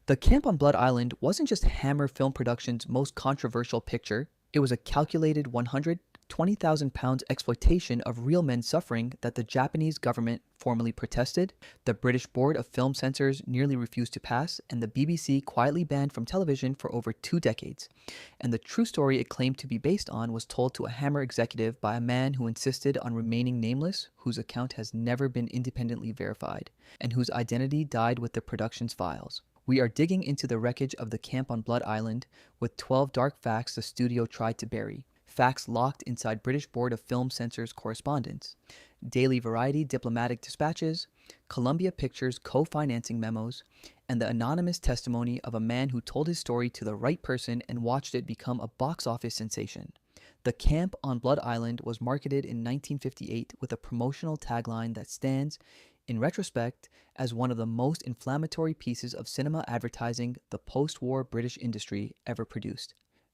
The Camp on Blood Island wasn't just Hammer Film Productions' most controversial picture, it was a calculated 120,000 pounds exploitation of real men suffering that the Japanese government formally protested, the British Board of Film Censors nearly refused to pass, and the BBC quietly banned from television for over 2 decades. And the true story it claimed to be based on was told to a Hammer executive by a man who insisted on remaining nameless, whose account has never been independently verified, and whose identity died with the production's files. We are digging into the wreckage of the Camp on Blood Island with 12 dark facts the studio tried to bury. Facts locked inside British Board of Film Censors correspondence, Daily Variety diplomatic dispatches, Columbia Pictures co-financing memos, and the anonymous testimony of a man who told his story to the right person and watched it become a box office sensation. The Camp on Blood Island was marketed in 1958 with a promotional tagline that stands, in retrospect, as one of the most inflammatory pieces of cinema advertising the post-war British industry ever produced.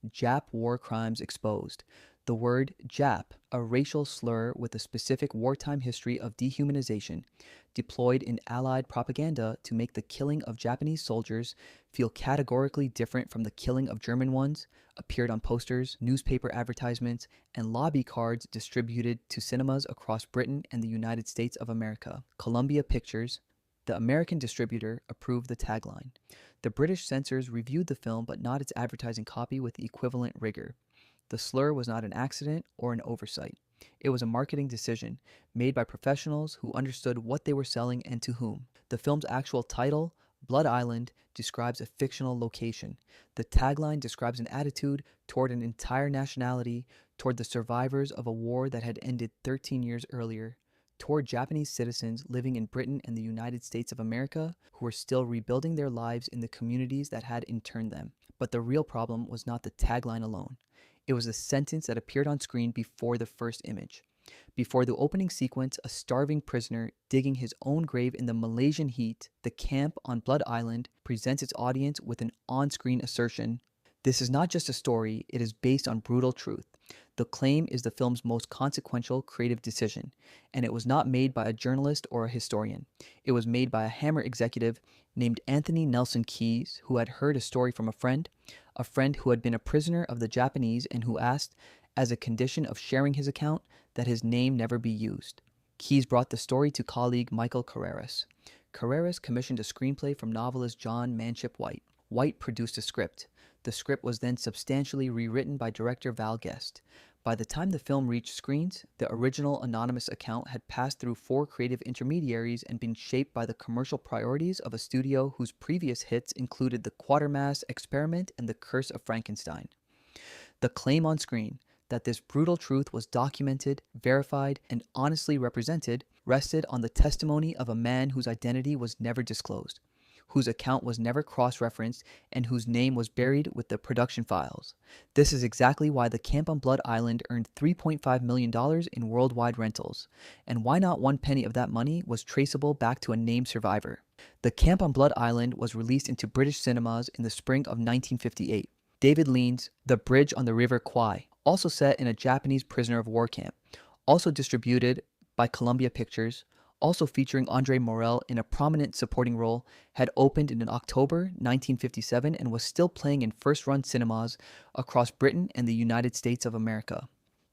Jap war crimes exposed. The word Jap, a racial slur with a specific wartime history of dehumanization, deployed in Allied propaganda to make the killing of Japanese soldiers feel categorically different from the killing of German ones, appeared on posters, newspaper advertisements, and lobby cards distributed to cinemas across Britain and the United States of America. Columbia Pictures, the American distributor, approved the tagline. The British censors reviewed the film but not its advertising copy with the equivalent rigor. The slur was not an accident or an oversight. It was a marketing decision made by professionals who understood what they were selling and to whom. The film's actual title, Blood Island, describes a fictional location. The tagline describes an attitude toward an entire nationality, toward the survivors of a war that had ended 13 years earlier, toward Japanese citizens living in Britain and the United States of America who were still rebuilding their lives in the communities that had interned them. But the real problem was not the tagline alone. It was the sentence that appeared on screen before the first image. Before the opening sequence, a starving prisoner digging his own grave in the Malaysian heat, the Camp on Blood Island presents its audience with an on-screen assertion. This is not just a story, it is based on brutal truth. The claim is the film's most consequential creative decision, and it was not made by a journalist or a historian. It was made by a Hammer executive named Anthony Nelson Keyes, who had heard a story from a friend who had been a prisoner of the Japanese and who asked, as a condition of sharing his account, that his name never be used. Keyes brought the story to colleague Michael Carreras. Carreras commissioned a screenplay from novelist John Manship White. White produced a script. The script was then substantially rewritten by director Val Guest. By the time the film reached screens, the original anonymous account had passed through 4 creative intermediaries and been shaped by the commercial priorities of a studio whose previous hits included The Quatermass Experiment and The Curse of Frankenstein. The claim on screen, that this brutal truth was documented, verified, and honestly represented, rested on the testimony of a man whose identity was never disclosed, whose account was never cross-referenced, and whose name was buried with the production files. This is exactly why the Camp on Blood Island earned $3.5 million in worldwide rentals, and why not one penny of that money was traceable back to a named survivor. The Camp on Blood Island was released into British cinemas in the spring of 1958. David Lean's The Bridge on the River Kwai, also set in a Japanese prisoner of war camp, also distributed by Columbia Pictures, also featuring Andre Morel in a prominent supporting role, had opened in October 1957 and was still playing in first-run cinemas across Britain and the United States of America.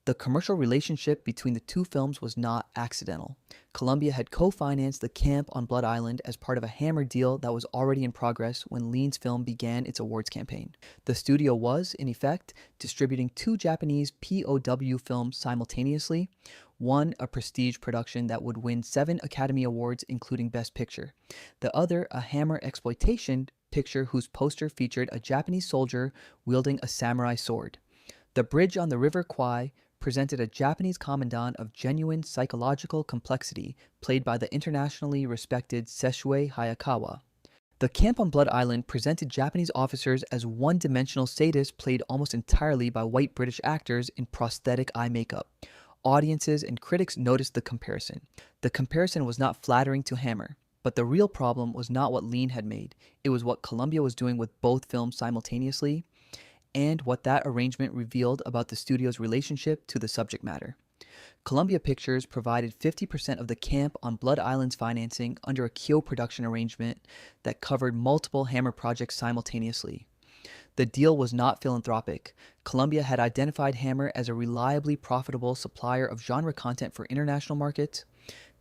The commercial relationship between the two films was not accidental. Columbia had co-financed the Camp on Blood Island as part of a Hammer deal that was already in progress when Lean's film began its awards campaign. The studio was, in effect, distributing 2 Japanese POW films simultaneously, one a prestige production that would win 7 Academy Awards including Best Picture, the other a Hammer exploitation picture whose poster featured a Japanese soldier wielding a samurai sword. The Bridge on the River Kwai presented a Japanese commandant of genuine psychological complexity, played by the internationally respected Sessue Hayakawa. The Camp on Blood Island presented Japanese officers as one-dimensional sadists played almost entirely by white British actors in prosthetic eye makeup. Audiences and critics noticed the comparison. The comparison was not flattering to Hammer, but the real problem was not what Lean had made. It was what Columbia was doing with both films simultaneously, and what that arrangement revealed about the studio's relationship to the subject matter. Columbia Pictures provided 50% of the camp on Blood Island's financing under a co-production arrangement that covered multiple Hammer projects simultaneously. The deal was not philanthropic. Columbia had identified Hammer as a reliably profitable supplier of genre content for international markets,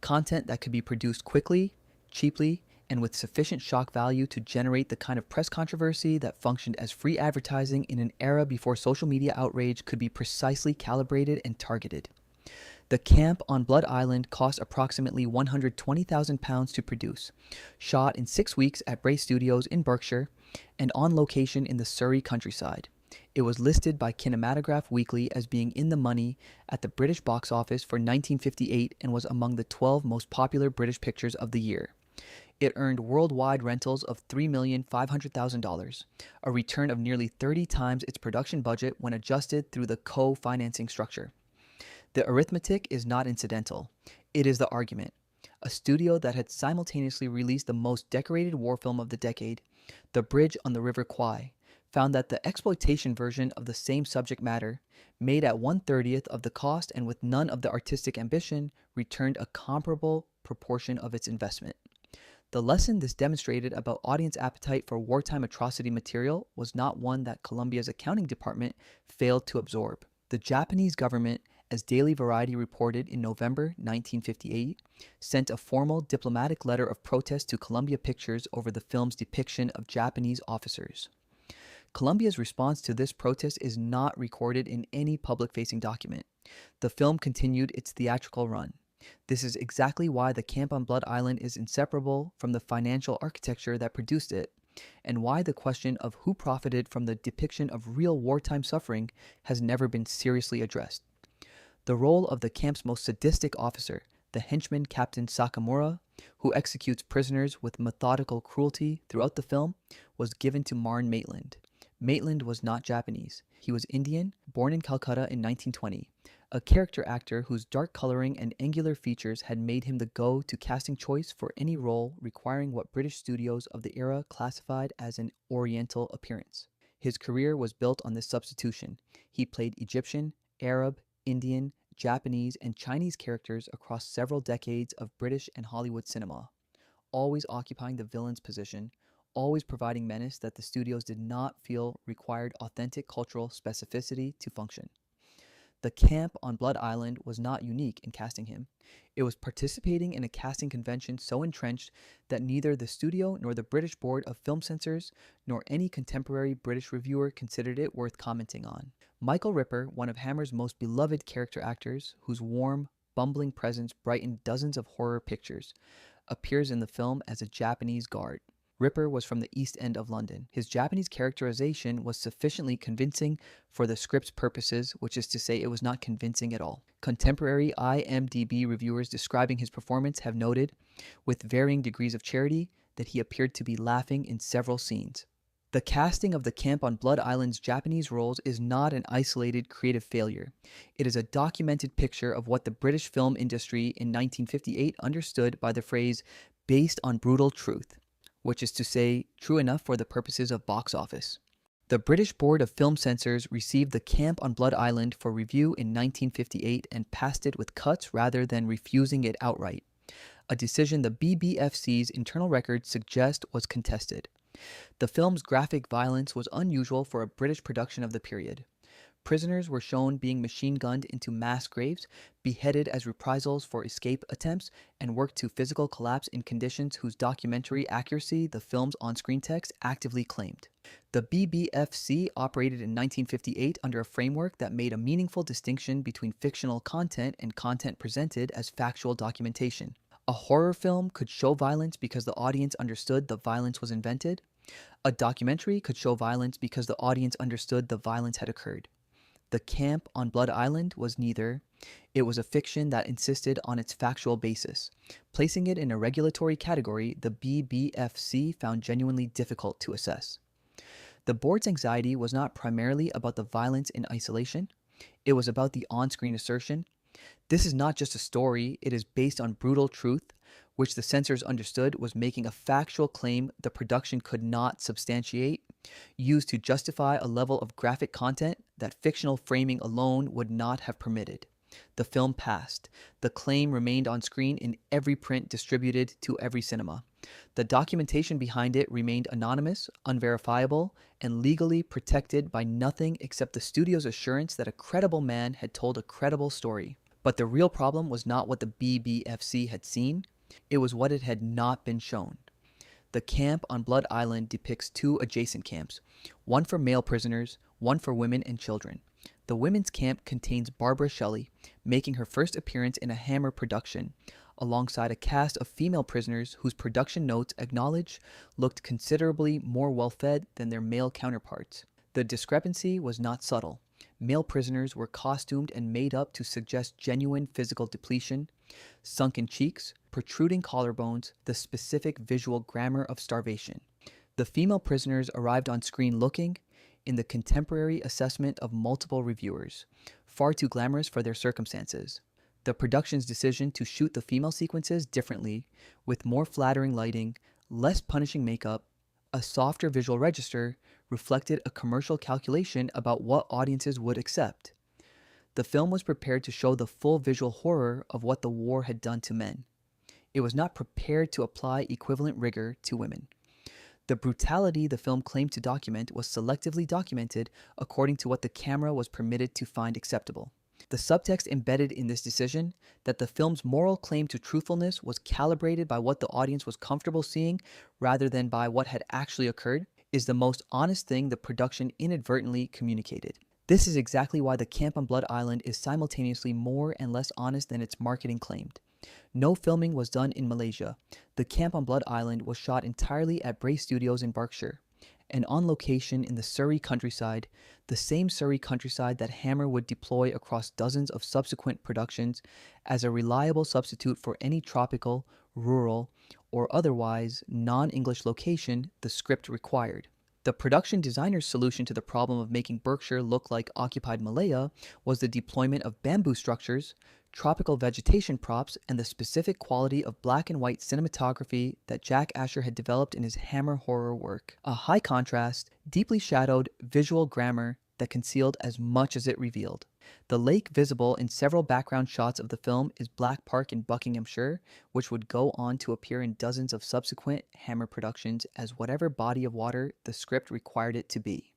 content that could be produced quickly, cheaply, and with sufficient shock value to generate the kind of press controversy that functioned as free advertising in an era before social media outrage could be precisely calibrated and targeted. The camp on Blood Island cost approximately £120,000 to produce, shot in 6 weeks at Bray Studios in Berkshire, and on location in the Surrey countryside. It was listed by Kinematograph Weekly as being in the money at the British box office for 1958 and was among the 12 most popular British pictures of the year. It earned worldwide rentals of $3,500,000, a return of nearly 30 times its production budget when adjusted through the co-financing structure. The arithmetic is not incidental. It is the argument. A studio that had simultaneously released the most decorated war film of the decade, The Bridge on the River Kwai, found that the exploitation version of the same subject matter, made at 1/30th of the cost and with none of the artistic ambition, returned a comparable proportion of its investment. The lesson this demonstrated about audience appetite for wartime atrocity material was not one that Columbia's accounting department failed to absorb. The Japanese government, as Daily Variety reported in November 1958, sent a formal diplomatic letter of protest to Columbia Pictures over the film's depiction of Japanese officers. Columbia's response to this protest is not recorded in any public-facing document. The film continued its theatrical run. This is exactly why the camp on Blood Island is inseparable from the financial architecture that produced it, and why the question of who profited from the depiction of real wartime suffering has never been seriously addressed. The role of the camp's most sadistic officer, the henchman Captain Sakamura, who executes prisoners with methodical cruelty throughout the film, was given to Marn Maitland. Maitland was not Japanese. He was Indian, born in Calcutta in 1920, a character actor whose dark coloring and angular features had made him the go-to casting choice for any role requiring what British studios of the era classified as an Oriental appearance. His career was built on this substitution. He played Egyptian, Arab, Indian, Japanese, and Chinese characters across several decades of British and Hollywood cinema, always occupying the villain's position, always providing menace that the studios did not feel required authentic cultural specificity to function. The camp on Blood Island was not unique in casting him. It was participating in a casting convention so entrenched that neither the studio nor the British Board of Film Censors nor any contemporary British reviewer considered it worth commenting on. Michael Ripper, one of Hammer's most beloved character actors, whose warm, bumbling presence brightened dozens of horror pictures, appears in the film as a Japanese guard. Ripper was from the East End of London. His Japanese characterization was sufficiently convincing for the script's purposes, which is to say it was not convincing at all. Contemporary IMDb reviewers describing his performance have noted, with varying degrees of charity, that he appeared to be laughing in several scenes. The casting of the camp on Blood Island's Japanese roles is not an isolated creative failure. It is a documented picture of what the British film industry in 1958 understood by the phrase based on brutal truth, which is to say, true enough for the purposes of box office. The British Board of Film Censors received the camp on Blood Island for review in 1958 and passed it with cuts rather than refusing it outright, a decision the BBFC's internal records suggest was contested. The film's graphic violence was unusual for a British production of the period. Prisoners were shown being machine-gunned into mass graves, beheaded as reprisals for escape attempts, and worked to physical collapse in conditions whose documentary accuracy the film's on-screen text actively claimed. The BBFC operated in 1958 under a framework that made a meaningful distinction between fictional content and content presented as factual documentation. A horror film could show violence because the audience understood the violence was invented. A documentary could show violence because the audience understood the violence had occurred. The camp on Blood Island was neither. It was a fiction that insisted on its factual basis. Placing it in a regulatory category, the BBFC found genuinely difficult to assess. The board's anxiety was not primarily about the violence in isolation. It was about the on-screen assertion. This is not just a story, it is based on brutal truth, which the censors understood was making a factual claim the production could not substantiate, used to justify a level of graphic content that fictional framing alone would not have permitted. The film passed. The claim remained on screen in every print distributed to every cinema. The documentation behind it remained anonymous, unverifiable, and legally protected by nothing except the studio's assurance that a credible man had told a credible story. But the real problem was not what the BBFC had seen, it was what it had not been shown. The camp on Blood Island depicts two adjacent camps, one for male prisoners, one for women and children. The women's camp contains Barbara Shelley, making her first appearance in a Hammer production, alongside a cast of female prisoners whose production notes acknowledge looked considerably more well-fed than their male counterparts. The discrepancy was not subtle. Male prisoners were costumed and made up to suggest genuine physical depletion, sunken cheeks, protruding collarbones, the specific visual grammar of starvation. The female prisoners arrived on screen looking, in the contemporary assessment of multiple reviewers, far too glamorous for their circumstances. The production's decision to shoot the female sequences differently, with more flattering lighting, less punishing makeup, a softer visual register, reflected a commercial calculation about what audiences would accept. The film was prepared to show the full visual horror of what the war had done to men. It was not prepared to apply equivalent rigor to women. The brutality the film claimed to document was selectively documented according to what the camera was permitted to find acceptable. The subtext embedded in this decision, that the film's moral claim to truthfulness was calibrated by what the audience was comfortable seeing rather than by what had actually occurred, is the most honest thing the production inadvertently communicated. This is exactly why the camp on Blood Island is simultaneously more and less honest than its marketing claimed. No filming was done in Malaysia. The camp on Blood Island was shot entirely at Bray Studios in Berkshire, and on location in the Surrey countryside, the same Surrey countryside that Hammer would deploy across dozens of subsequent productions as a reliable substitute for any tropical, rural, or otherwise non-English location the script required. The production designer's solution to the problem of making Berkshire look like occupied Malaya was the deployment of bamboo structures, tropical vegetation props, and the specific quality of black and white cinematography that Jack Asher had developed in his Hammer horror work. A high contrast, deeply shadowed visual grammar that concealed as much as it revealed. The lake visible in several background shots of the film is Black Park in Buckinghamshire, which would go on to appear in dozens of subsequent Hammer productions as whatever body of water the script required it to be.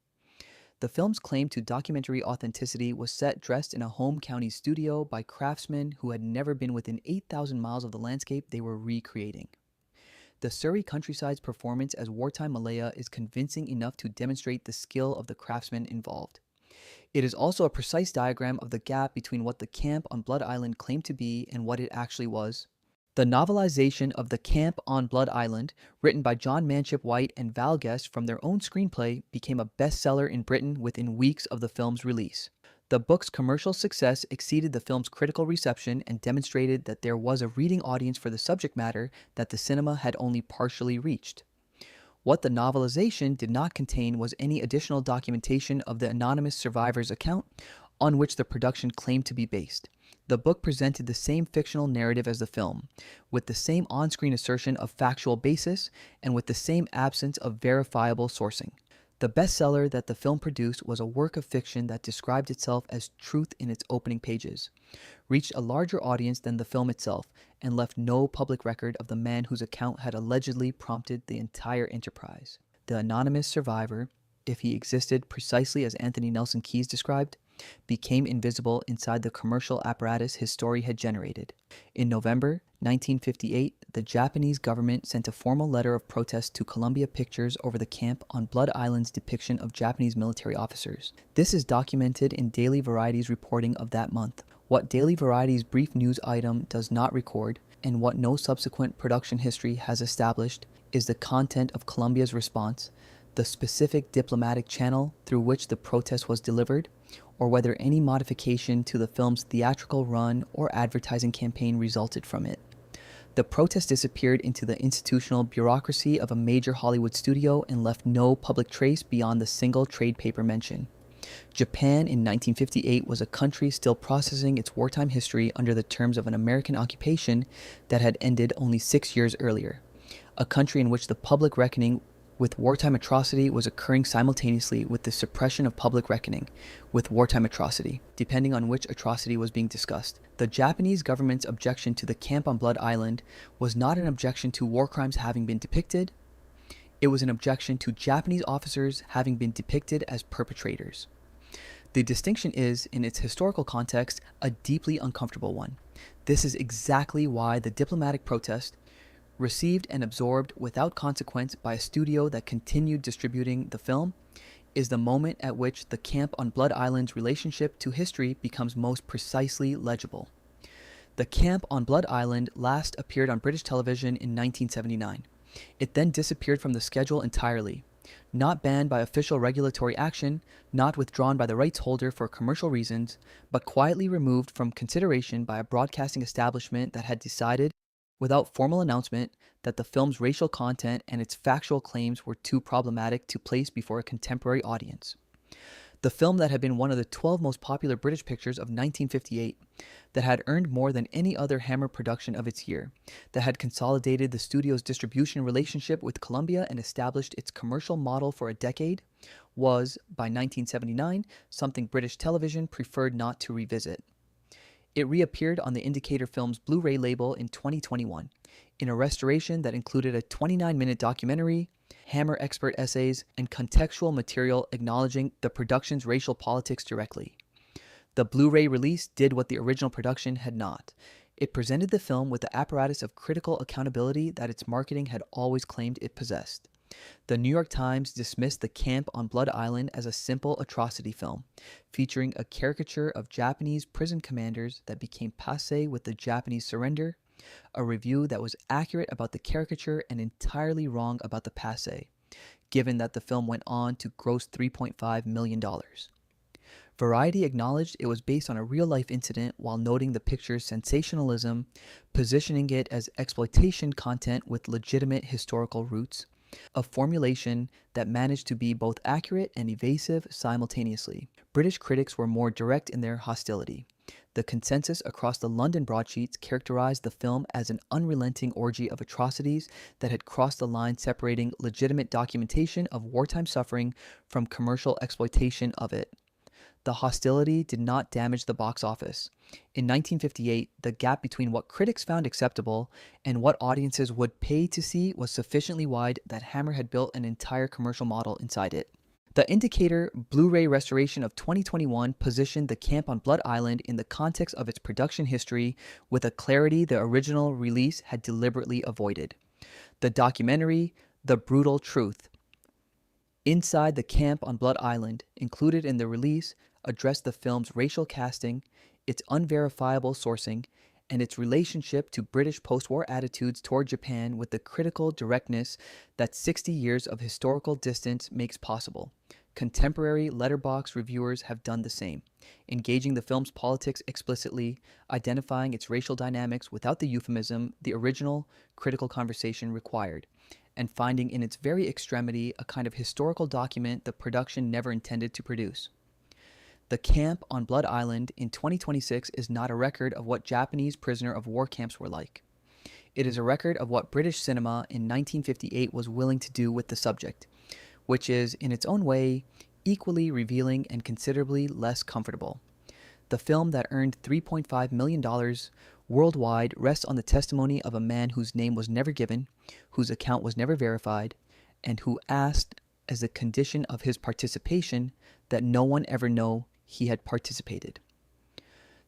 The film's claim to documentary authenticity was set dressed in a home county studio by craftsmen who had never been within 8,000 miles of the landscape they were recreating. The Surrey countryside's performance as wartime Malaya is convincing enough to demonstrate the skill of the craftsmen involved. It is also a precise diagram of the gap between what the camp on Blood Island claimed to be and what it actually was. The novelization of The Camp on Blood Island, written by John Manship White and Val Guest from their own screenplay, became a bestseller in Britain within weeks of the film's release. The book's commercial success exceeded the film's critical reception and demonstrated that there was a reading audience for the subject matter that the cinema had only partially reached. What the novelization did not contain was any additional documentation of the anonymous survivor's account on which the production claimed to be based. The book presented the same fictional narrative as the film, with the same on-screen assertion of factual basis and with the same absence of verifiable sourcing. The bestseller that the film produced was a work of fiction that described itself as truth in its opening pages, reached a larger audience than the film itself, and left no public record of the man whose account had allegedly prompted the entire enterprise. The anonymous survivor, if he existed precisely as Anthony Nelson Keyes described, became invisible inside the commercial apparatus his story had generated. In November 1958, the Japanese government sent a formal letter of protest to Columbia Pictures over the camp on Blood Island's depiction of Japanese military officers. This is documented in Daily Variety's reporting of that month. What Daily Variety's brief news item does not record, and what no subsequent production history has established, is the content of Columbia's response, the specific diplomatic channel through which the protest was delivered, or whether any modification to the film's theatrical run or advertising campaign resulted from it. The protest disappeared into the institutional bureaucracy of a major Hollywood studio and left no public trace beyond the single trade paper mention. Japan in 1958 was a country still processing its wartime history under the terms of an American occupation that had ended only 6 years earlier. A country in which the public reckoning with wartime atrocity was occurring simultaneously with the suppression of public reckoning with wartime atrocity, depending on which atrocity was being discussed. The Japanese government's objection to the camp on Blood Island was not an objection to war crimes having been depicted, it was an objection to Japanese officers having been depicted as perpetrators. The distinction is, in its historical context, a deeply uncomfortable one. This is exactly why the diplomatic protest, received and absorbed without consequence by a studio that continued distributing the film, is the moment at which the camp on Blood Island's relationship to history becomes most precisely legible. The camp on Blood Island last appeared on British television in 1979. It then disappeared from the schedule entirely. Not banned by official regulatory action, not withdrawn by the rights holder for commercial reasons, but quietly removed from consideration by a broadcasting establishment that had decided, without formal announcement, that the film's racial content and its factual claims were too problematic to place before a contemporary audience. The film that had been one of the 12 most popular British pictures of 1958, that had earned more than any other Hammer production of its year, that had consolidated the studio's distribution relationship with Columbia and established its commercial model for a decade, was, by 1979, something British television preferred not to revisit. It reappeared on the Indicator Films Blu-ray label in 2021, in a restoration that included a 29-minute documentary, Hammer expert essays, and contextual material acknowledging the production's racial politics directly. The Blu-ray release did what the original production had not. It presented the film with the apparatus of critical accountability that its marketing had always claimed it possessed. The New York Times dismissed the camp on Blood Island as a simple atrocity film, featuring a caricature of Japanese prison commanders that became passé with the Japanese surrender, a review that was accurate about the caricature and entirely wrong about the passé, given that the film went on to gross $3.5 million. Variety acknowledged it was based on a real-life incident while noting the picture's sensationalism, positioning it as exploitation content with legitimate historical roots, a formulation that managed to be both accurate and evasive simultaneously. British critics were more direct in their hostility. The consensus across the London broadsheets characterized the film as an unrelenting orgy of atrocities that had crossed the line separating legitimate documentation of wartime suffering from commercial exploitation of it. The hostility did not damage the box office. In 1958, the gap between what critics found acceptable and what audiences would pay to see was sufficiently wide that Hammer had built an entire commercial model inside it. The Indicator Blu-ray restoration of 2021 positioned the camp on Blood Island in the context of its production history with a clarity the original release had deliberately avoided. The documentary, The Brutal Truth, Inside the Camp on Blood Island, included in the release, addressed the film's racial casting, its unverifiable sourcing, and its relationship to British post-war attitudes toward Japan with the critical directness that 60 years of historical distance makes possible. Contemporary letterbox reviewers have done the same, engaging the film's politics explicitly, identifying its racial dynamics without the euphemism the original critical conversation required, and finding in its very extremity a kind of historical document the production never intended to produce. The camp on Blood Island in 2026 is not a record of what Japanese prisoner of war camps were like. It is a record of what British cinema in 1958 was willing to do with the subject, which is, in its own way, equally revealing and considerably less comfortable. The film that earned $3.5 million worldwide rests on the testimony of a man whose name was never given, whose account was never verified, and who asked, as a condition of his participation, that no one ever know he had participated.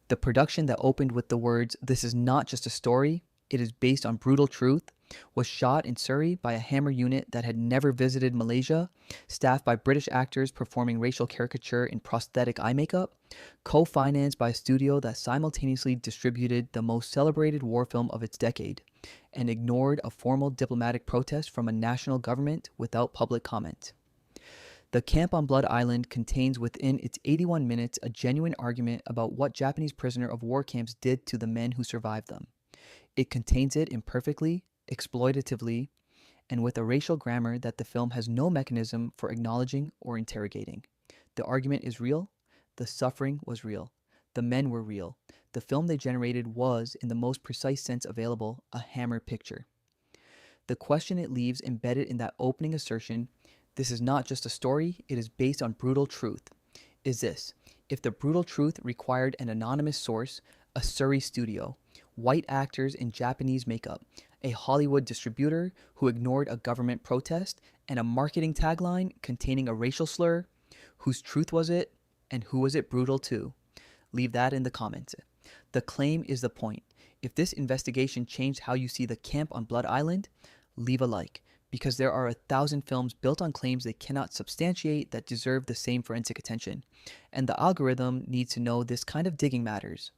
The production that opened with the words, "This is not just a story, it is based on brutal truth," was shot in Surrey by a Hammer unit that had never visited Malaysia, staffed by British actors performing racial caricature in prosthetic eye makeup, co-financed by a studio that simultaneously distributed the most celebrated war film of its decade, and ignored a formal diplomatic protest from a national government without public comment. The Camp on Blood Island contains within its 81 minutes a genuine argument about what Japanese prisoner of war camps did to the men who survived them. It contains it imperfectly, exploitatively, and with a racial grammar that the film has no mechanism for acknowledging or interrogating. The argument is real. The suffering was real. The men were real. The film they generated was, in the most precise sense available, a Hammer picture. The question it leaves embedded in that opening assertion, this is not just a story, it is based on brutal truth, is this: if the brutal truth required an anonymous source, a Surrey studio, white actors in Japanese makeup, a Hollywood distributor who ignored a government protest, and a marketing tagline containing a racial slur, whose truth was it, and who was it brutal to? Leave that in the comments. The claim is the point. If this investigation changed how you see the camp on Blood Island, leave a like, because there are 1,000 films built on claims they cannot substantiate that deserve the same forensic attention. And the algorithm needs to know this kind of digging matters.